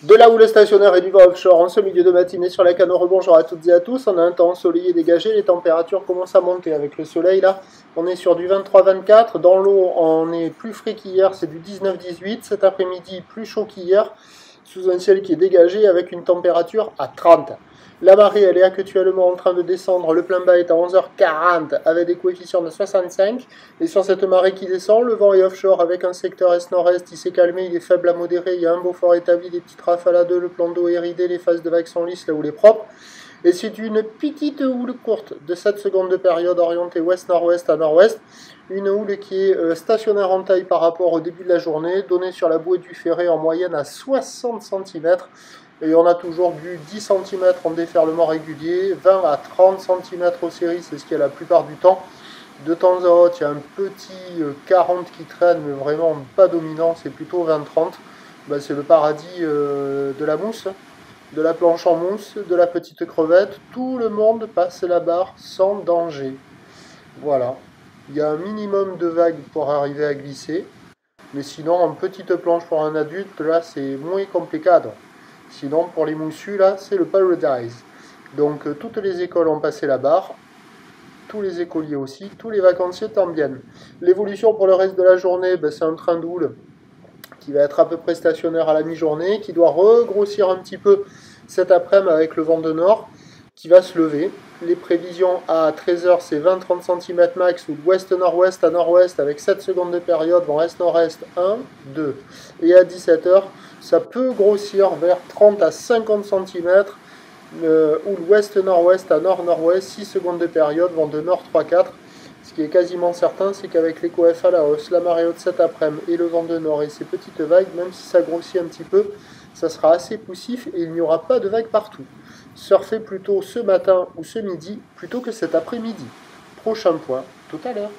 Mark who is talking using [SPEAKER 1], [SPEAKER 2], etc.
[SPEAKER 1] De la houle stationnaire et du vent offshore en ce milieu de matinée sur la canne. Bonjour à toutes et à tous. On a un temps ensoleillé dégagé, les températures commencent à monter avec le soleil là. On est sur du 23-24. Dans l'eau, on est plus frais qu'hier, c'est du 19-18. Cet après-midi, plus chaud qu'hier, sous un ciel qui est dégagé avec une température à 30. La marée, elle est actuellement en train de descendre. Le plein bas est à 11h40 avec des coefficients de 65. Et sur cette marée qui descend, le vent est offshore avec un secteur est-nord-est. Il s'est calmé, il est faible à modéré. Il y a un beau fort établi, des petites rafales à 2. Le plan d'eau est ridé, les phases de vagues sont lisses, la houle est propre. Et c'est une petite houle courte de 7 secondes de période orientée ouest-nord-ouest à nord-ouest. Une houle qui est stationnaire en taille par rapport au début de la journée, donnée sur la bouée du Ferré en moyenne à 60 cm. Et on a toujours du 10 cm en déferlement régulier, 20 à 30 cm aux séries, c'est ce qu'il y a la plupart du temps. De temps à autre, il y a un petit 40 qui traîne, mais vraiment pas dominant, c'est plutôt 20-30. Ben, c'est le paradis de la mousse, de la planche en mousse, de la petite crevette. Tout le monde passe la barre sans danger. Voilà. Il y a un minimum de vagues pour arriver à glisser. Mais sinon, en petite planche pour un adulte, là, c'est moins compliqué. Sinon, pour les moussus, là, c'est le paradise. Donc, toutes les écoles ont passé la barre. Tous les écoliers aussi. Tous les vacanciers tant bien. L'évolution pour le reste de la journée, ben, c'est un train de houle qui va être à peu près stationnaire à la mi-journée, qui doit regrossir un petit peu cet après-midi avec le vent de nord, qui va se lever. Les prévisions à 13h, c'est 20-30 cm max, ou d'ouest-nord-ouest à nord-ouest, avec 7 secondes de période, vent est-nord-est, 1, 2. Et à 17h, ça peut grossir vers 30 à 50 cm, ou l'ouest-nord-ouest à nord-nord-ouest, 6 secondes de période, vent de nord 3-4. Ce qui est quasiment certain, c'est qu'avec l'éco F à la hausse, la marée haute cet après-midi et le vent de nord et ces petites vagues, même si ça grossit un petit peu, ça sera assez poussif et il n'y aura pas de vagues partout. Surfez plutôt ce matin ou ce midi plutôt que cet après-midi. Prochain point, tout à l'heure.